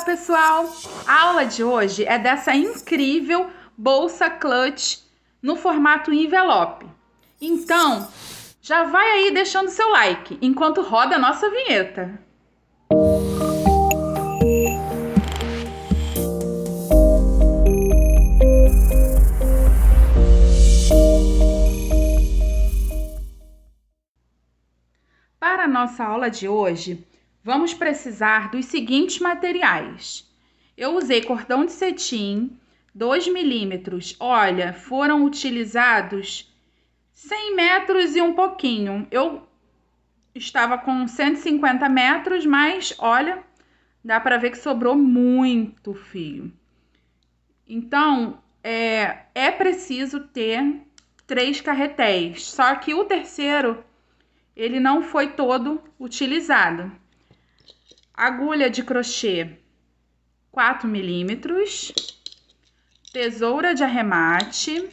Olá, pessoal! A aula de hoje é dessa incrível bolsa clutch no formato envelope. Então, já vai aí deixando seu like enquanto roda a nossa vinheta. Para a nossa aula de hoje, vamos precisar dos seguintes materiais. Eu usei cordão de cetim, 2 milímetros. Olha, foram utilizados 100 metros e um pouquinho. Eu estava com 150 metros, mas olha, dá para ver que sobrou muito fio. Então, é preciso ter 3 carretéis, só que o terceiro ele não foi todo utilizado. Agulha de crochê 4 milímetros, tesoura de arremate,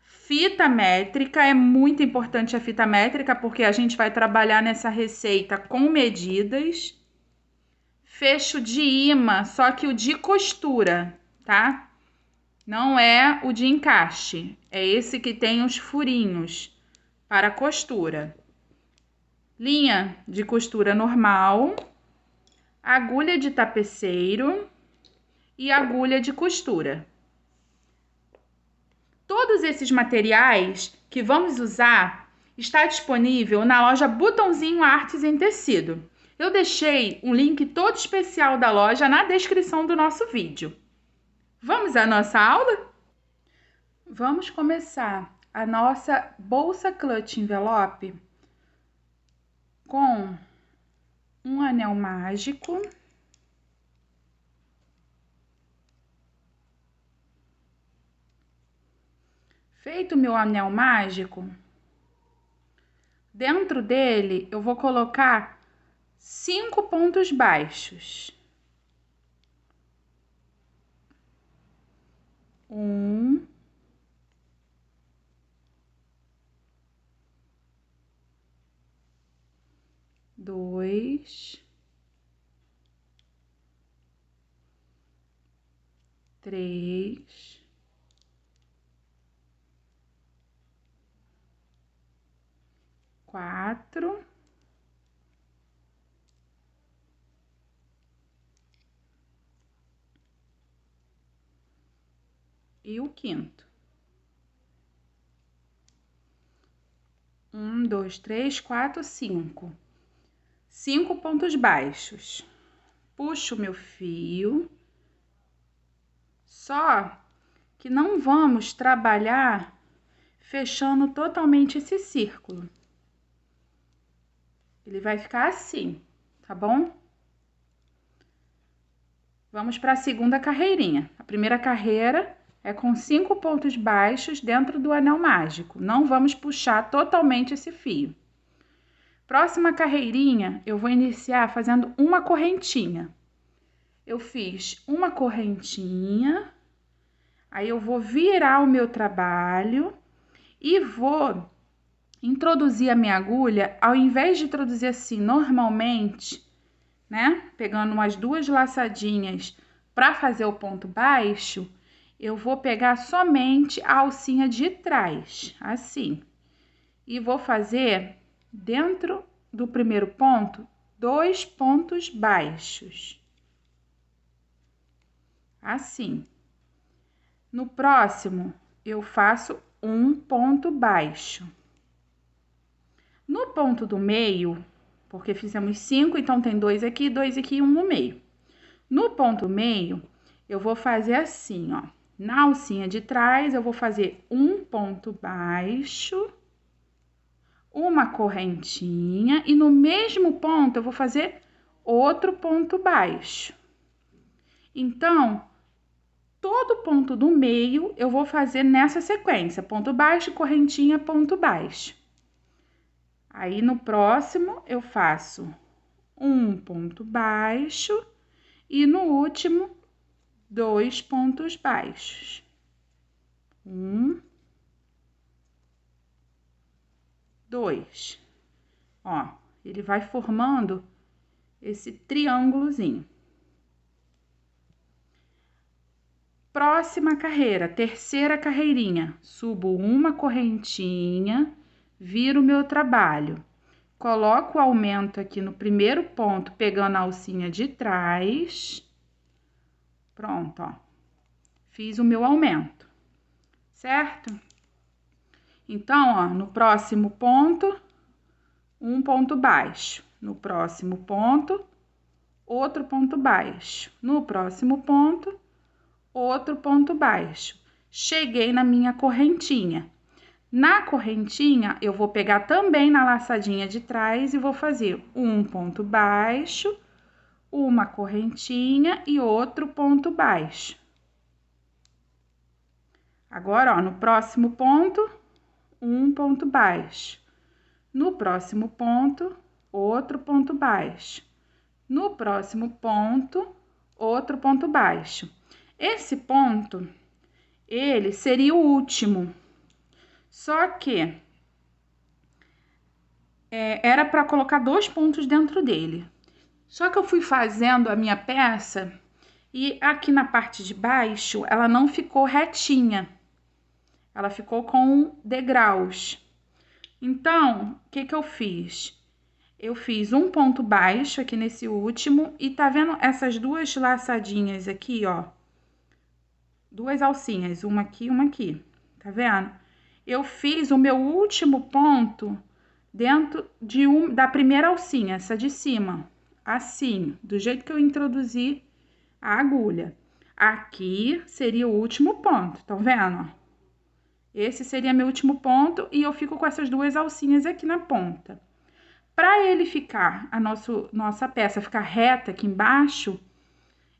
fita métrica. É muito importante a fita métrica porque a gente vai trabalhar nessa receita com medidas. Fecho de imã, só que o de costura, tá? Não é o de encaixe, é esse que tem os furinhos para costura. Linha de costura normal, agulha de tapeceiro e agulha de costura. Todos esses materiais que vamos usar está disponível na loja Botãozinho Artes em Tecido. Eu deixei um link todo especial da loja na descrição do nosso vídeo. Vamos à nossa aula? Vamos começar a nossa bolsa clutch envelope com um anel mágico. Feito o meu anel mágico, dentro dele eu vou colocar 5 pontos baixos. 1, 2, 3, 4 e o quinto. 1, 2, 3, 4, 5. 5 pontos baixos. Puxo o meu fio. Só que não vamos trabalhar fechando totalmente esse círculo. Ele vai ficar assim, tá bom? Vamos para a segunda carreirinha. A primeira carreira é com 5 pontos baixos dentro do anel mágico. Não vamos puxar totalmente esse fio. Próxima carreirinha, eu vou iniciar fazendo uma correntinha. Eu fiz uma correntinha, aí eu vou virar o meu trabalho e vou introduzir a minha agulha, ao invés de introduzir assim normalmente, né? Pegando umas 2 laçadinhas para fazer o ponto baixo, eu vou pegar somente a alcinha de trás, assim. E vou fazer dentro do primeiro ponto 2 pontos baixos. Assim. No próximo, eu faço um ponto baixo. No ponto do meio, porque fizemos 5, então tem 2 aqui e 1 no meio. No ponto meio, eu vou fazer assim, ó. Na alcinha de trás, eu vou fazer um ponto baixo, uma correntinha, e no mesmo ponto, eu vou fazer outro ponto baixo. Então, todo ponto do meio, eu vou fazer nessa sequência, ponto baixo, correntinha, ponto baixo. Aí, no próximo, eu faço um ponto baixo e no último, 2 pontos baixos. 1, 2. Ó, ele vai formando esse triângulozinho. Próxima carreira, terceira carreirinha. Subo uma correntinha, viro o meu trabalho. Coloco o aumento aqui no primeiro ponto, pegando a alcinha de trás. Pronto, ó. Fiz o meu aumento, certo? Então, ó, no próximo ponto, um ponto baixo. No próximo ponto, outro ponto baixo. No próximo ponto, outro ponto baixo. Cheguei na minha correntinha. Na correntinha, eu vou pegar também na laçadinha de trás e vou fazer um ponto baixo, uma correntinha e outro ponto baixo. Agora, ó, no próximo ponto, um ponto baixo. No próximo ponto, outro ponto baixo. No próximo ponto, outro ponto baixo. Esse ponto, ele seria o último. Só que era para colocar 2 pontos dentro dele. Só que eu fui fazendo a minha peça e aqui na parte de baixo ela não ficou retinha. Ela ficou com degraus. Então, o que que eu fiz? Eu fiz um ponto baixo aqui nesse último e tá vendo essas duas laçadinhas aqui, ó? Duas alcinhas, uma aqui e uma aqui. Tá vendo? Eu fiz o meu último ponto dentro da primeira alcinha, essa de cima, assim, do jeito que eu introduzi a agulha. Aqui seria o último ponto, tá vendo? Esse seria meu último ponto e eu fico com essas duas alcinhas aqui na ponta. Para ele ficar, nossa peça ficar reta aqui embaixo,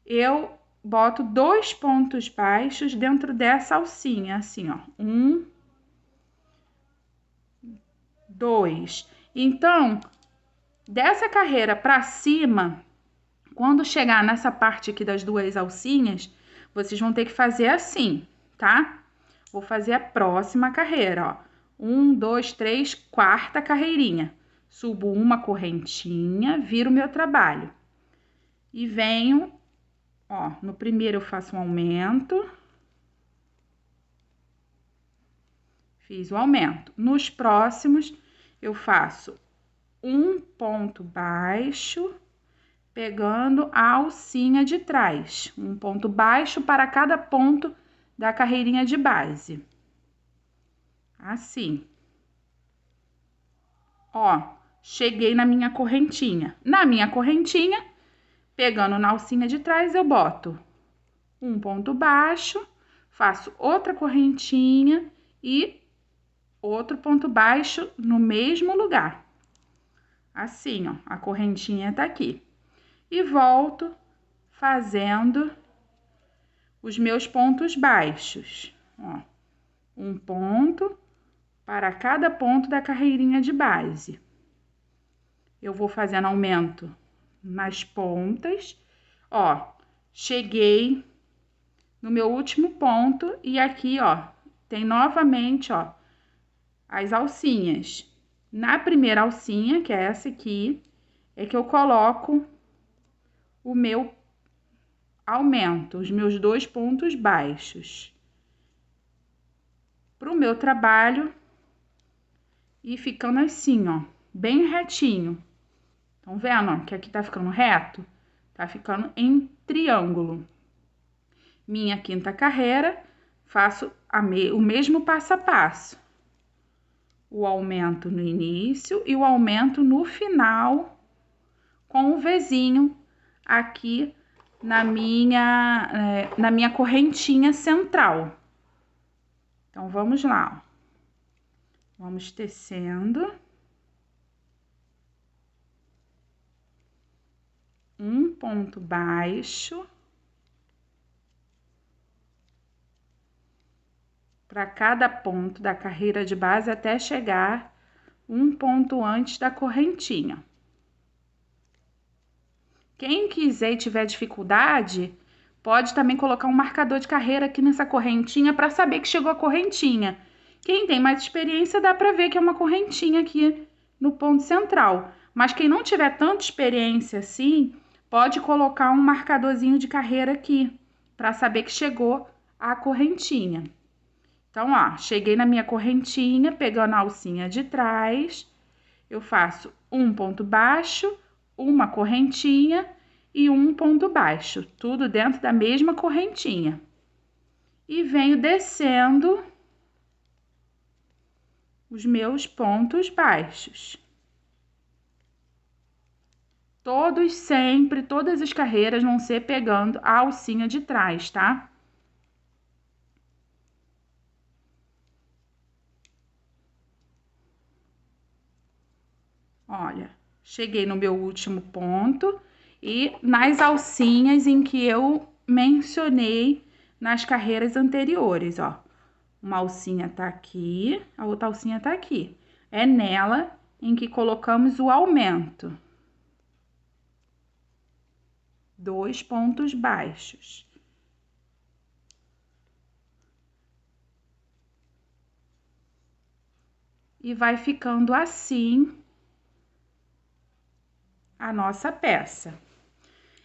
eu boto 2 pontos baixos dentro dessa alcinha, assim, ó, 1, 2. Então, dessa carreira para cima, quando chegar nessa parte aqui das duas alcinhas, vocês vão ter que fazer assim, tá? Vou fazer a próxima carreira, ó. 1, 2, 3, quarta carreirinha. Subo uma correntinha, viro o meu trabalho. E venho, ó, no primeiro eu faço um aumento. Fiz o aumento. Nos próximos, eu faço um ponto baixo, pegando a alcinha de trás. Um ponto baixo para cada ponto da carreirinha de base. Assim. Ó, cheguei na minha correntinha. Na minha correntinha, pegando na alcinha de trás, eu boto um ponto baixo, faço outra correntinha e outro ponto baixo no mesmo lugar. Assim, ó, a correntinha tá aqui. E volto fazendo os meus pontos baixos, ó. Um ponto para cada ponto da carreirinha de base. Eu vou fazendo aumento nas pontas, ó. Cheguei no meu último ponto e aqui, ó, tem novamente, ó, as alcinhas. Na primeira alcinha, que é essa aqui, é que eu coloco o meu aumento, os meus 2 pontos baixos pro meu trabalho e ficando assim, ó, bem retinho. Estão vendo, ó, que aqui tá ficando reto? Tá ficando em triângulo. Minha quinta carreira, faço o mesmo passo a passo. O aumento no início e o aumento no final, com o Vzinho aqui na minha correntinha central. Então, vamos lá. Vamos tecendo. Um ponto baixo. Para cada ponto da carreira de base até chegar um ponto antes da correntinha. Quem quiser e tiver dificuldade, pode também colocar um marcador de carreira aqui nessa correntinha para saber que chegou a correntinha. Quem tem mais experiência dá para ver que é uma correntinha aqui no ponto central. Mas quem não tiver tanta experiência assim, pode colocar um marcadorzinho de carreira aqui para saber que chegou a correntinha. Então, ó, cheguei na minha correntinha, pegando a alcinha de trás, eu faço um ponto baixo, uma correntinha e um ponto baixo, tudo dentro da mesma correntinha. E venho descendo os meus pontos baixos. Todas as carreiras vão ser pegando a alcinha de trás, tá? Olha, cheguei no meu último ponto e nas alcinhas em que eu mencionei nas carreiras anteriores, ó. Uma alcinha tá aqui, a outra alcinha tá aqui. É nela em que colocamos o aumento. 2 pontos baixos. E vai ficando assim a nossa peça.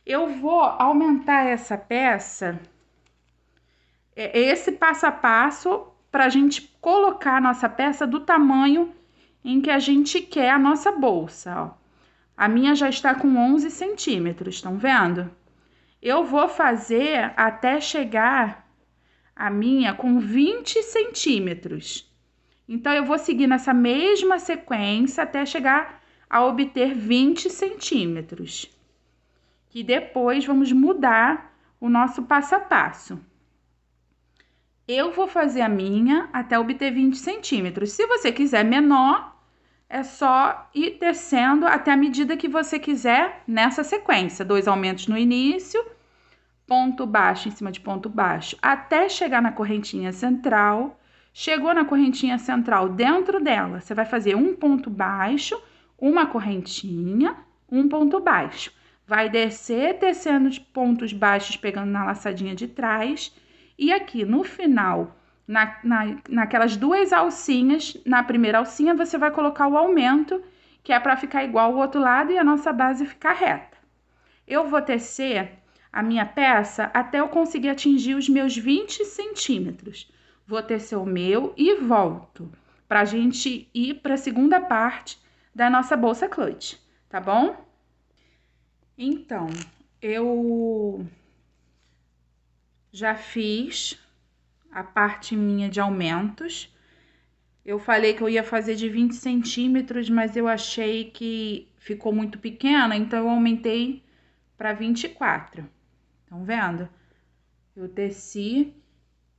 Eu vou aumentar essa peça, esse passo a passo, para a gente colocar a nossa peça do tamanho em que a gente quer a nossa bolsa, ó. A minha já está com 11 centímetros, estão vendo? Eu vou fazer até chegar a minha com 20 centímetros. Então, eu vou seguir nessa mesma sequência até chegar a obter 20 centímetros. E depois vamos mudar o nosso passo a passo. Eu vou fazer a minha até obter 20 centímetros. Se você quiser menor, é só ir descendo até a medida que você quiser nessa sequência. 2 aumentos no início, ponto baixo em cima de ponto baixo, até chegar na correntinha central. Chegou na correntinha central, dentro dela, você vai fazer um ponto baixo, uma correntinha, um ponto baixo. Vai descer, descendo os pontos baixos, pegando na laçadinha de trás. E aqui no final, naquelas 2 alcinhas, na primeira alcinha, você vai colocar o aumento, que é para ficar igual ao outro lado e a nossa base ficar reta. Eu vou tecer a minha peça até eu conseguir atingir os meus 20 centímetros. Vou tecer o meu e volto, para a gente ir para a segunda parte da nossa bolsa clutch, tá bom? Então, eu já fiz a parte minha de aumentos. Eu falei que eu ia fazer de 20 centímetros, mas eu achei que ficou muito pequena, então eu aumentei para 24. Estão vendo? Eu teci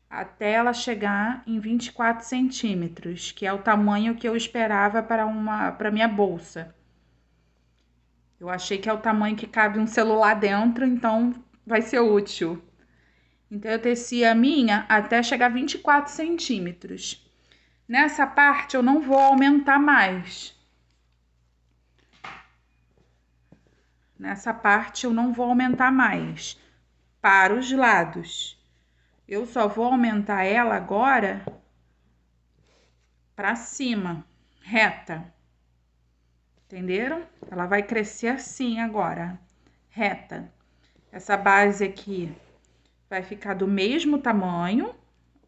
até ela chegar em 24 centímetros, que é o tamanho que eu esperava para minha bolsa. Eu achei que é o tamanho que cabe um celular dentro, então vai ser útil. Então, eu teci a minha até chegar a 24 centímetros. Nessa parte, eu não vou aumentar mais. Nessa parte, eu não vou aumentar mais. Para os lados. Eu só vou aumentar ela agora para cima, reta. Entenderam? Ela vai crescer assim agora, reta. Essa base aqui vai ficar do mesmo tamanho,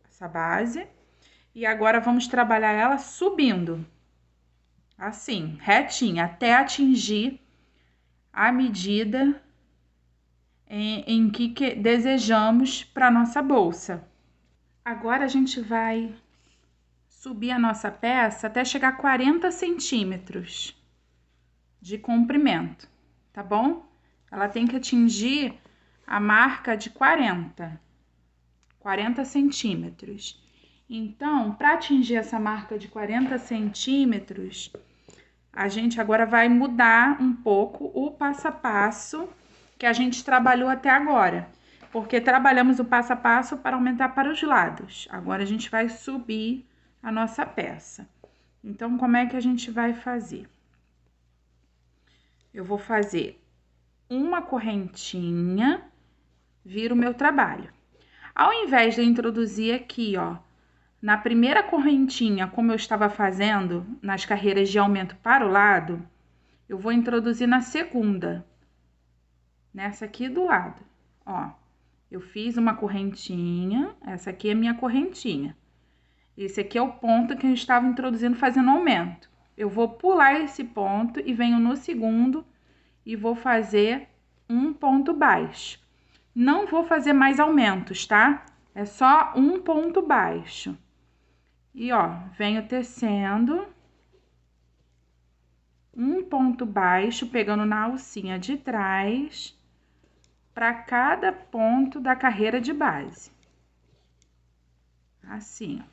essa base. E agora vamos trabalhar ela subindo. Assim, retinha, até atingir a medida em que desejamos para nossa bolsa. Agora a gente vai subir a nossa peça até chegar a 40 centímetros de comprimento, tá bom? Ela tem que atingir a marca de 40 centímetros. Então, para atingir essa marca de 40 centímetros, a gente agora vai mudar um pouco o passo a passo que a gente trabalhou até agora. Porque trabalhamos o passo a passo para aumentar para os lados. Agora, a gente vai subir a nossa peça. Então, como é que a gente vai fazer? Eu vou fazer uma correntinha, viro o meu trabalho. Ao invés de eu introduzir aqui, ó, na primeira correntinha, como eu estava fazendo nas carreiras de aumento para o lado, eu vou introduzir na segunda, nessa aqui do lado, ó. Eu fiz uma correntinha, essa aqui é a minha correntinha. Esse aqui é o ponto que eu estava introduzindo fazendo aumento. Eu vou pular esse ponto e venho no segundo e vou fazer um ponto baixo. Não vou fazer mais aumentos, tá? É só um ponto baixo. E ó, venho tecendo um ponto baixo, pegando na alcinha de trás, para cada ponto da carreira de base. Assim, ó.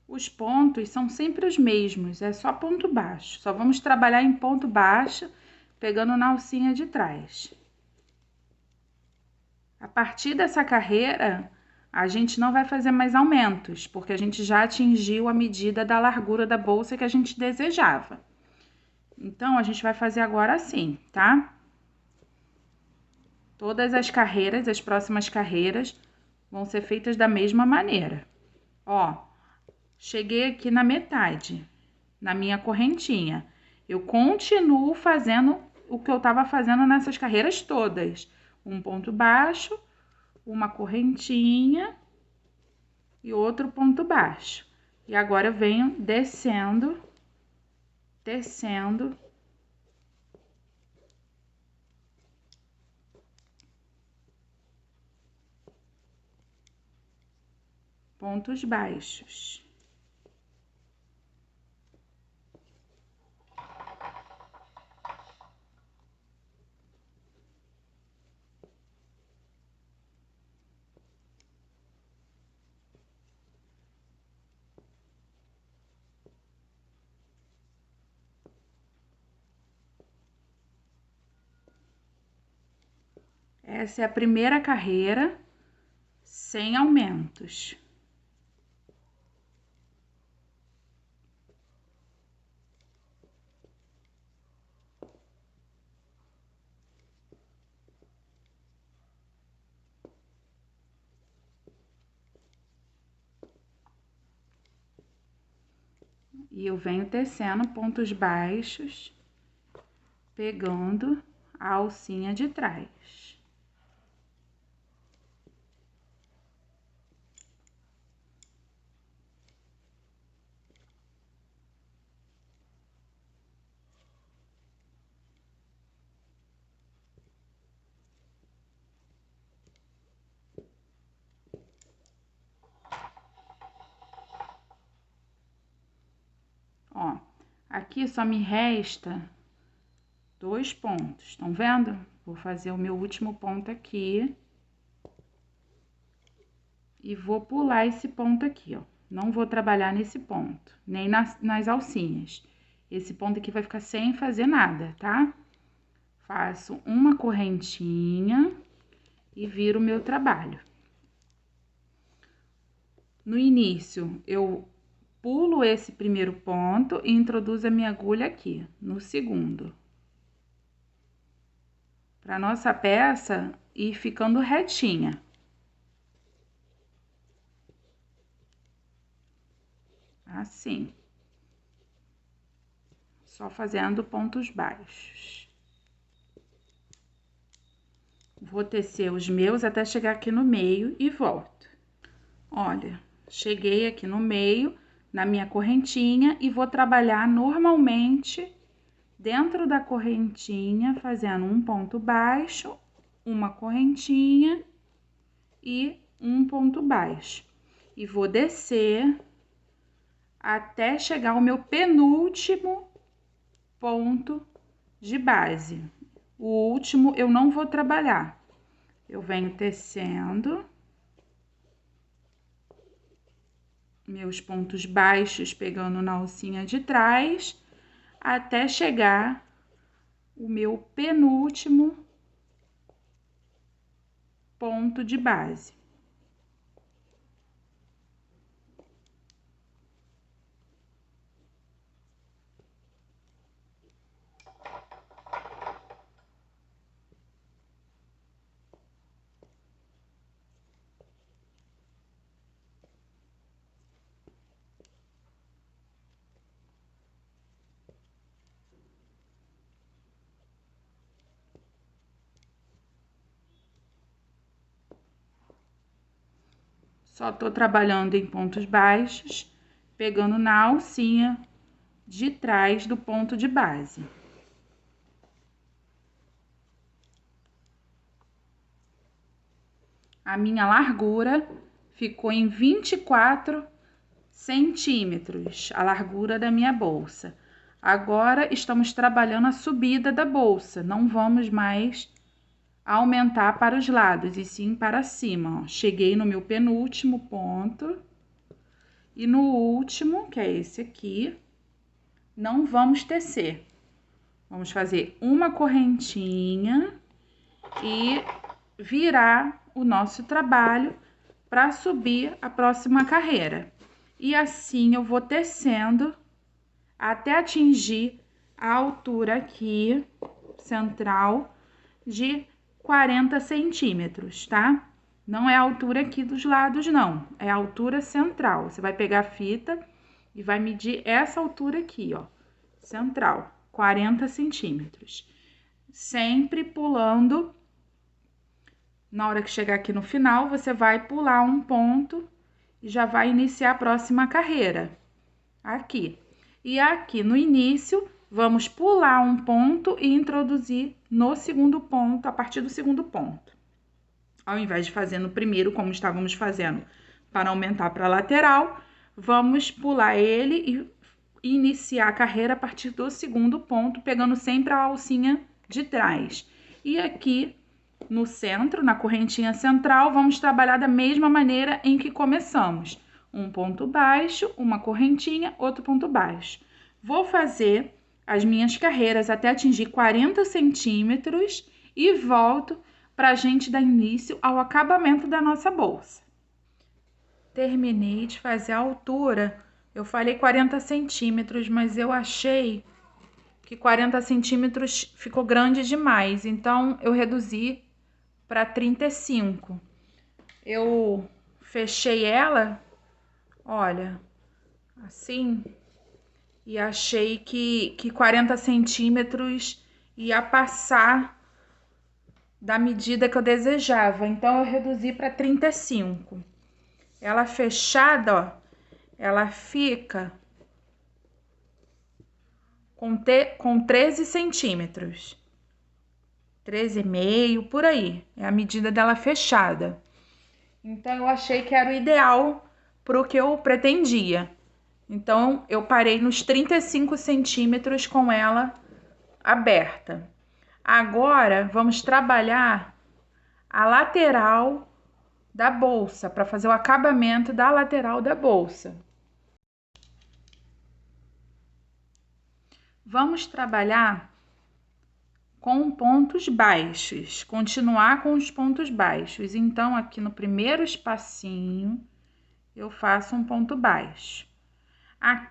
Os pontos são sempre os mesmos, é só ponto baixo. Só vamos trabalhar em ponto baixo, pegando na alcinha de trás. A partir dessa carreira, a gente não vai fazer mais aumentos, porque a gente já atingiu a medida da largura da bolsa que a gente desejava. Então, a gente vai fazer agora assim, tá? Todas as carreiras, as próximas carreiras, vão ser feitas da mesma maneira. Ó, cheguei aqui na metade, na minha correntinha. Eu continuo fazendo o que eu tava fazendo nessas carreiras todas. Um ponto baixo, uma correntinha e outro ponto baixo. E agora eu venho descendo, tecendo pontos baixos. Essa é a primeira carreira sem aumentos. E eu venho tecendo pontos baixos, pegando a alcinha de trás. Ó, aqui só me resta 2 pontos, estão vendo? Vou fazer o meu último ponto aqui. E vou pular esse ponto aqui, ó. Não vou trabalhar nesse ponto, nem nas alcinhas. Esse ponto aqui vai ficar sem fazer nada, tá? Faço uma correntinha e viro o meu trabalho. No início, eu pulo esse primeiro ponto e introduzo a minha agulha aqui, no segundo. Para nossa peça ir ficando retinha. Assim. Só fazendo pontos baixos. Vou tecer os meus até chegar aqui no meio e volto. Olha, cheguei aqui no meio, na minha correntinha, e vou trabalhar normalmente dentro da correntinha, fazendo um ponto baixo, uma correntinha e um ponto baixo. E vou descer até chegar ao meu penúltimo ponto de base. O último eu não vou trabalhar. Eu venho tecendo meus pontos baixos, pegando na alcinha de trás, até chegar o meu penúltimo ponto de base. Só tô trabalhando em pontos baixos, pegando na alcinha de trás do ponto de base. A minha largura ficou em 24 centímetros, a largura da minha bolsa. Agora, estamos trabalhando a subida da bolsa, não vamos mais aumentar para os lados, e sim para cima, ó. Cheguei no meu penúltimo ponto, e no último, que é esse aqui, não vamos tecer. Vamos fazer uma correntinha e virar o nosso trabalho para subir a próxima carreira. E assim eu vou tecendo até atingir a altura aqui, central, de 40 centímetros, tá? Não é a altura aqui dos lados, não. É a altura central. Você vai pegar a fita e vai medir essa altura aqui, ó. Central, 40 centímetros. Sempre pulando. Na hora que chegar aqui no final, você vai pular um ponto e já vai iniciar a próxima carreira. Aqui. E aqui no início, vamos pular um ponto e introduzir no segundo ponto, a partir do segundo ponto. Ao invés de fazer no primeiro, como estávamos fazendo para aumentar para a lateral, vamos pular ele e iniciar a carreira a partir do segundo ponto, pegando sempre a alcinha de trás. E aqui no centro, na correntinha central, vamos trabalhar da mesma maneira em que começamos. Um ponto baixo, uma correntinha, outro ponto baixo. Vou fazer as minhas carreiras até atingir 40 centímetros e volto para a gente dar início ao acabamento da nossa bolsa. Terminei de fazer a altura. Eu falei 40 centímetros, mas eu achei que 40 centímetros ficou grande demais, então eu reduzi para 35. Eu fechei ela, olha, assim, e achei que 40 centímetros ia passar da medida que eu desejava, então eu reduzi para 35. Ela fechada, ó, ela fica com 13 centímetros. 13,5, por aí. É a medida dela fechada. Então, eu achei que era o ideal para o que eu pretendia. Então, eu parei nos 35 centímetros com ela aberta. Agora, vamos trabalhar a lateral da bolsa, para fazer o acabamento da lateral da bolsa. Vamos trabalhar com pontos baixos, continuar com os pontos baixos. Então, aqui no primeiro espacinho, eu faço um ponto baixo.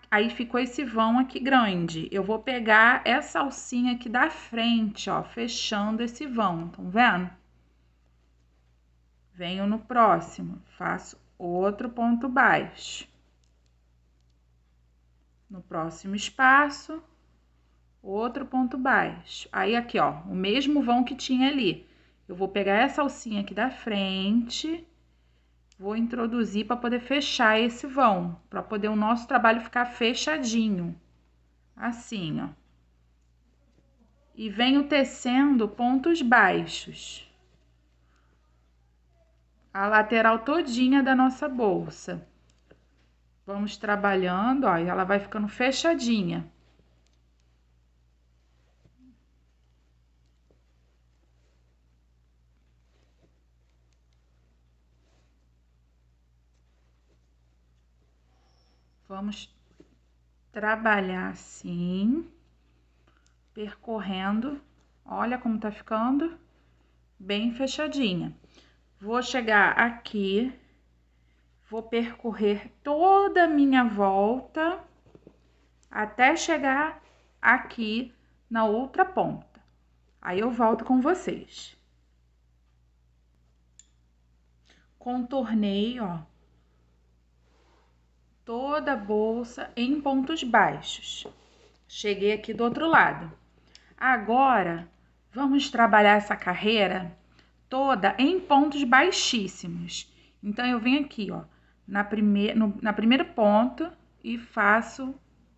Aí ficou esse vão aqui grande. Eu vou pegar essa alcinha aqui da frente, ó, fechando esse vão, estão vendo? Venho no próximo, faço outro ponto baixo. No próximo espaço, outro ponto baixo. Aí, aqui, ó, o mesmo vão que tinha ali. Eu vou pegar essa alcinha aqui da frente, vou introduzir para poder fechar esse vão, para poder o nosso trabalho ficar fechadinho. Assim, ó. E venho tecendo pontos baixos. A lateral todinha da nossa bolsa. Vamos trabalhando, ó, e ela vai ficando fechadinha. Vamos trabalhar assim, percorrendo. Olha como tá ficando bem fechadinha. Vou chegar aqui, vou percorrer toda a minha volta até chegar aqui na outra ponta. Aí eu volto com vocês. Contornei, ó, toda a bolsa em pontos baixos. Cheguei aqui do outro lado. Agora, vamos trabalhar essa carreira toda em pontos baixíssimos. Então, eu venho aqui, ó, na primeiro ponto e faço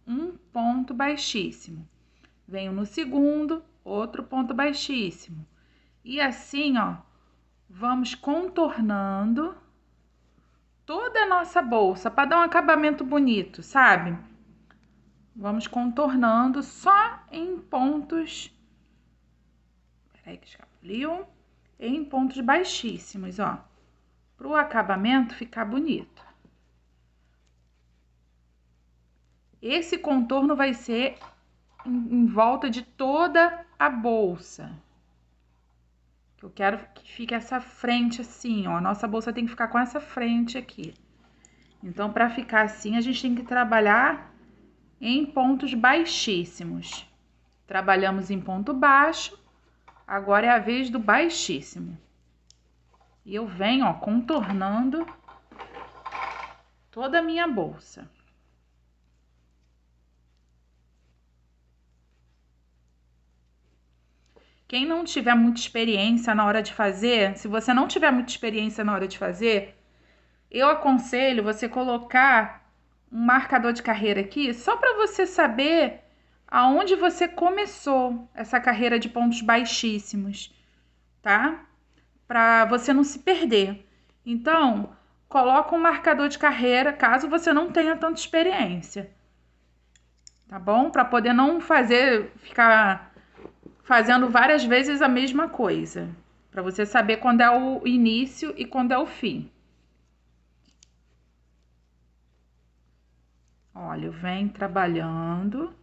um ponto baixíssimo. Venho no segundo, outro ponto baixíssimo. E assim, ó, vamos contornando toda a nossa bolsa para dar um acabamento bonito, sabe? Vamos contornando só em pontos. Peraí que escapuliu. Em pontos baixíssimos, ó. Para o acabamento ficar bonito. Esse contorno vai ser em volta de toda a bolsa. Eu quero que fique essa frente assim, ó. A nossa bolsa tem que ficar com essa frente aqui. Então, para ficar assim, a gente tem que trabalhar em pontos baixíssimos. Trabalhamos em ponto baixo, agora é a vez do baixíssimo. E eu venho, ó, contornando toda a minha bolsa. Quem não tiver muita experiência na hora de fazer, se você não tiver muita experiência na hora de fazer, eu aconselho você colocar um marcador de carreira aqui, só para você saber aonde você começou essa carreira de pontos baixíssimos, tá? Para você não se perder. Então, coloca um marcador de carreira, caso você não tenha tanta experiência, tá bom? Para poder não ficar fazendo várias vezes a mesma coisa, para você saber quando é o início e quando é o fim. Olha, eu venho trabalhando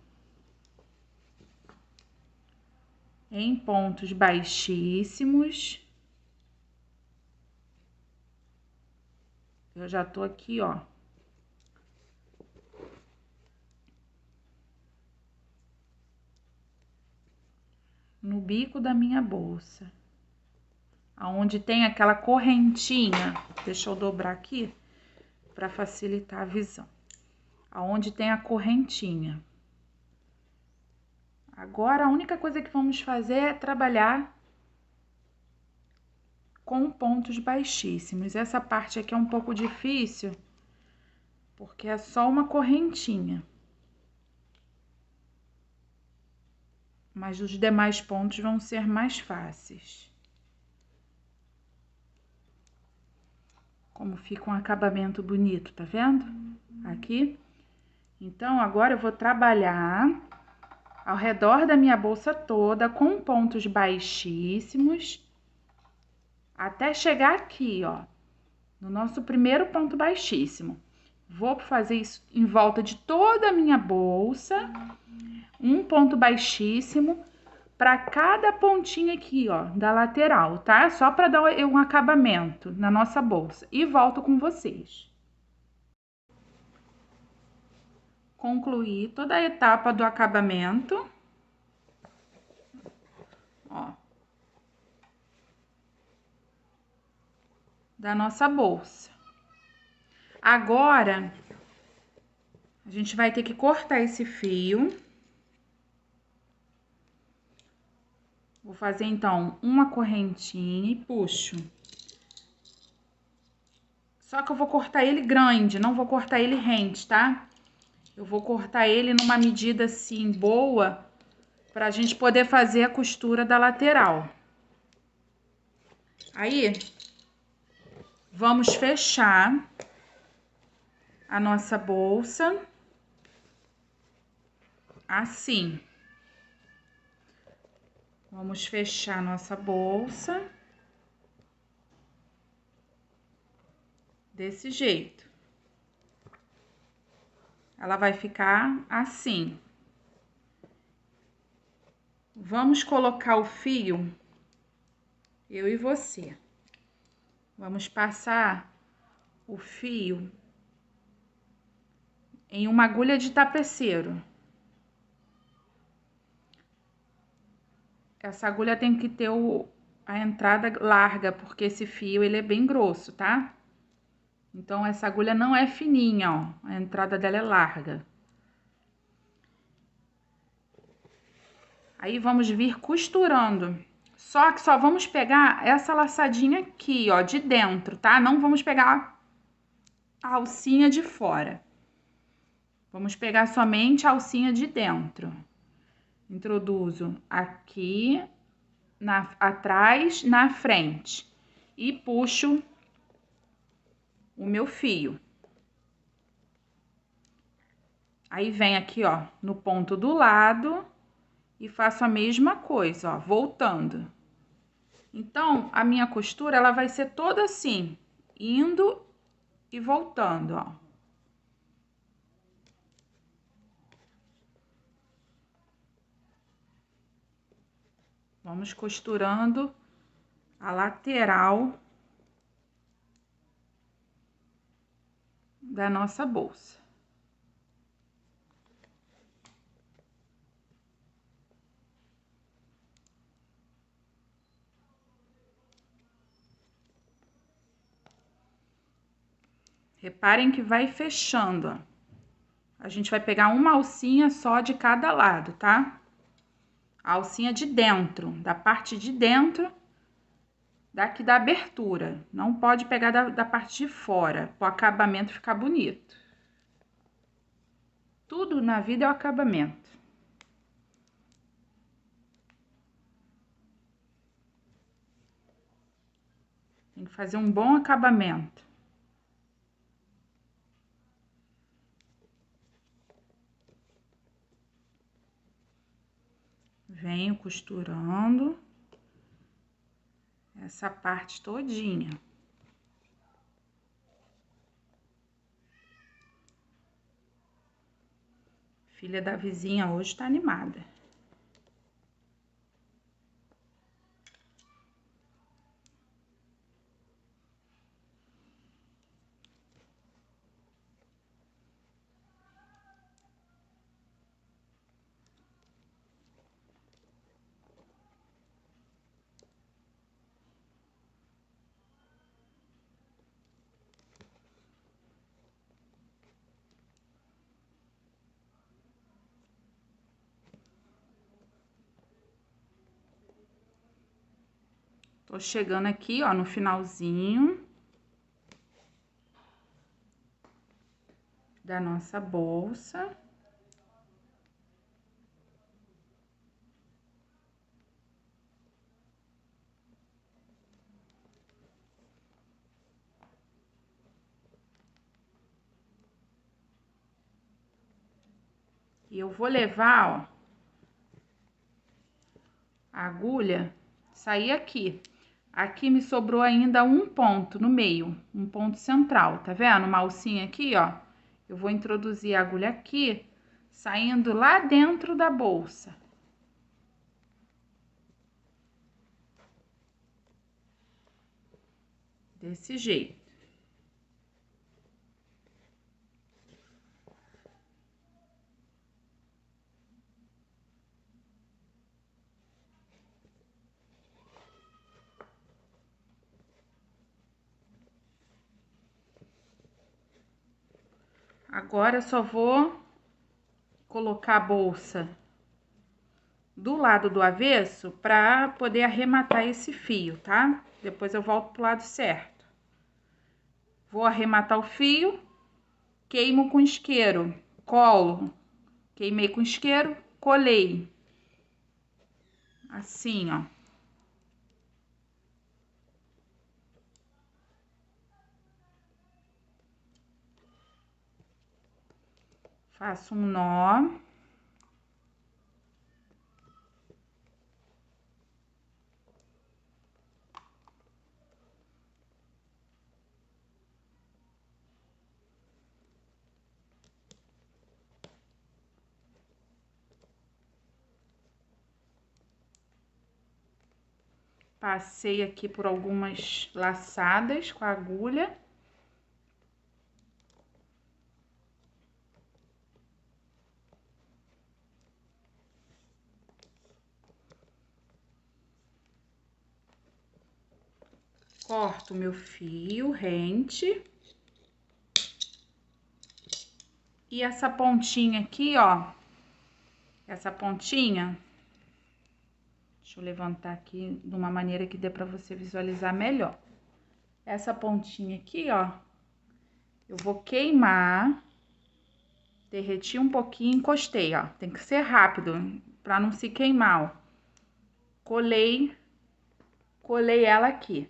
em pontos baixíssimos. Eu já tô aqui, ó. No bico da minha bolsa. Aonde tem aquela correntinha. Deixa eu dobrar aqui para facilitar a visão. Aonde tem a correntinha. Agora, a única coisa que vamos fazer é trabalhar com pontos baixíssimos. Essa parte aqui é um pouco difícil, porque é só uma correntinha. Mas os demais pontos vão ser mais fáceis. Como fica um acabamento bonito, tá vendo? Aqui. Então, agora eu vou trabalhar ao redor da minha bolsa toda com pontos baixíssimos até chegar aqui, ó, no nosso primeiro ponto baixíssimo. Vou fazer isso em volta de toda a minha bolsa, um ponto baixíssimo para cada pontinha aqui, ó, da lateral, tá? Só para dar um acabamento na nossa bolsa. E volto com vocês. Concluí toda a etapa do acabamento. Ó. Da nossa bolsa. Agora, a gente vai ter que cortar esse fio. Vou fazer, então, uma correntinha e puxo. Só que eu vou cortar ele grande, não vou cortar ele rente, tá? Eu vou cortar ele numa medida, assim, boa, pra gente poder fazer a costura da lateral. Aí, vamos fechar a nossa bolsa assim. Vamos fechar nossa bolsa desse jeito. Ela vai ficar assim. Vamos colocar o fio, eu e você. Vamos passar o fio em uma agulha de tapeceiro. Essa agulha tem que ter a entrada larga, porque esse fio ele é bem grosso, tá? Então, essa agulha não é fininha, ó. A entrada dela é larga. Aí, vamos vir costurando. Só que só vamos pegar essa laçadinha aqui, ó, de dentro, tá? Não vamos pegar a alcinha de fora. Vamos pegar somente a alcinha de dentro. Introduzo aqui atrás, na frente e puxo o meu fio. Aí vem aqui, ó, no ponto do lado e faço a mesma coisa, ó, voltando. Então, a minha costura, ela vai ser toda assim, indo e voltando, ó. Vamos costurando a lateral da nossa bolsa. Reparem que vai fechando, ó. A gente vai pegar uma alcinha só de cada lado, tá? A alcinha de dentro, da parte de dentro daqui da abertura. Não pode pegar da parte de fora, para o acabamento ficar bonito. Tudo na vida é o acabamento. Tem que fazer um bom acabamento. Venho costurando essa parte todinha. Filha da vizinha hoje tá animada. Tô chegando aqui, ó, no finalzinho da nossa bolsa. E eu vou levar, ó, a agulha, sair aqui. Aqui me sobrou ainda um ponto no meio, um ponto central, tá vendo? Uma alcinha aqui, ó. Eu vou introduzir a agulha aqui, saindo lá dentro da bolsa. Desse jeito. Agora, só vou colocar a bolsa do lado do avesso para poder arrematar esse fio, tá? Depois eu volto pro lado certo. Vou arrematar o fio, queimo com isqueiro, colo, queimei com isqueiro, colei. Assim, ó. Faço um nó. Passei aqui por algumas laçadas com a agulha. Corto meu fio rente. E essa pontinha aqui, ó. Essa pontinha, deixa eu levantar aqui de uma maneira que dê pra você visualizar melhor. Essa pontinha aqui, ó, Eu vou queimar. Derreti um pouquinho, encostei, ó. Tem que ser rápido, pra não se queimar, ó. Colei ela aqui.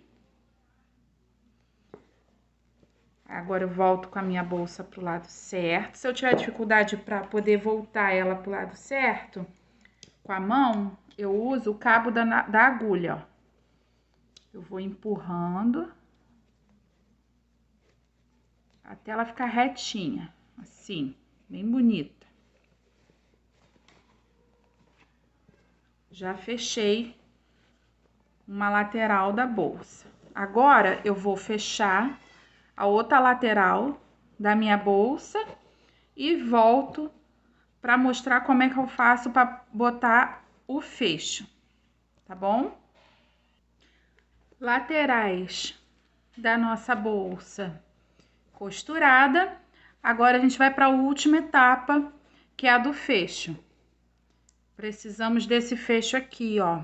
Agora eu volto com a minha bolsa pro lado certo. Se eu tiver dificuldade para poder voltar ela pro lado certo, com a mão, eu uso o cabo da agulha, ó. Eu vou empurrando até ela ficar retinha, assim, bem bonita. Já fechei uma lateral da bolsa. Agora eu vou fechar a outra lateral da minha bolsa e volto para mostrar como é que eu faço para botar o fecho, tá bom? Laterais da nossa bolsa costurada. Agora a gente vai para a última etapa, que é a do fecho. Precisamos desse fecho aqui, ó,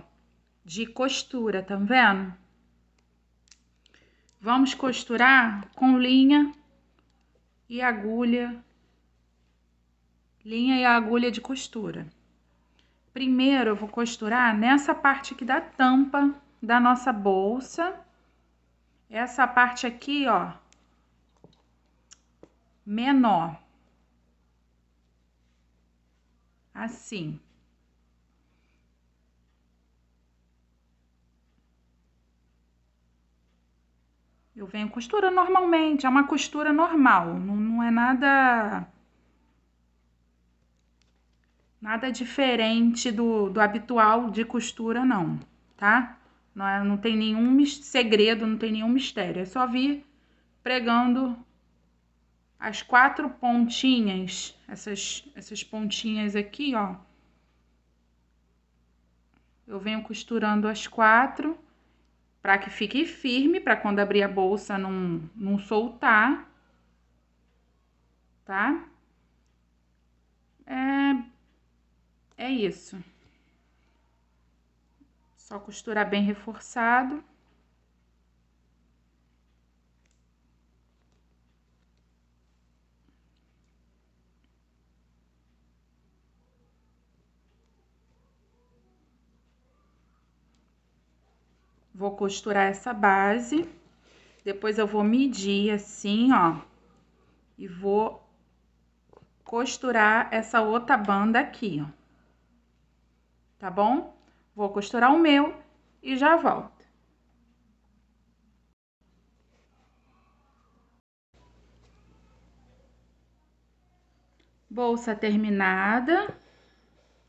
de costura, tá vendo? Vamos costurar com linha e agulha, linha e agulha de costura. Primeiro eu vou costurar nessa parte aqui da tampa da nossa bolsa. Essa parte aqui, ó, menor. Assim. Eu venho costurando normalmente, é uma costura normal, não é nada diferente do habitual de costura, não, tá? Não tem nenhum segredo, não tem nenhum mistério, é só vir pregando as 4 pontinhas, essas pontinhas aqui, ó. Eu venho costurando as 4 para que fique firme, para quando abrir a bolsa não soltar, tá? É isso. Só costurar bem reforçado. Vou costurar essa base. Depois eu vou medir assim, ó. E vou costurar essa outra banda aqui, ó. Tá bom? Vou costurar o meu e já volto. Bolsa terminada,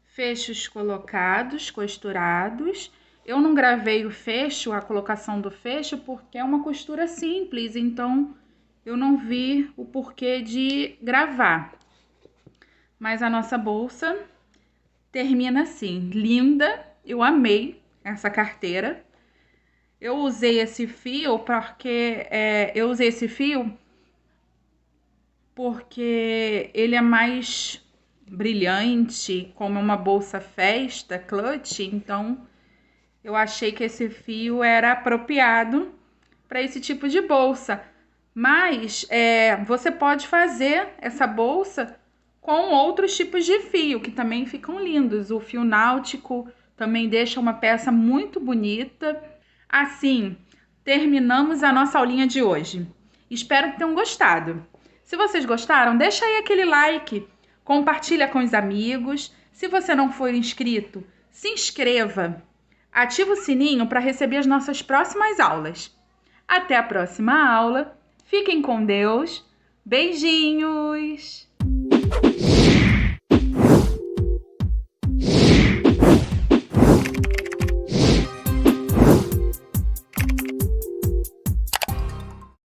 fechos colocados, costurados. Eu não gravei o fecho, a colocação do fecho, porque é uma costura simples, então eu não vi o porquê de gravar. Mas a nossa bolsa termina assim, linda. Eu amei essa carteira. Eu usei esse fio porque ele é mais brilhante, como é uma bolsa festa, clutch, então eu achei que esse fio era apropriado para esse tipo de bolsa. Mas você pode fazer essa bolsa com outros tipos de fio, que também ficam lindos. O fio náutico também deixa uma peça muito bonita. Assim, terminamos a nossa aulinha de hoje. Espero que tenham gostado. Se vocês gostaram, deixa aí aquele like, compartilha com os amigos. Se você não for inscrito, se inscreva. Ativa o sininho para receber as nossas próximas aulas. Até a próxima aula. Fiquem com Deus. Beijinhos!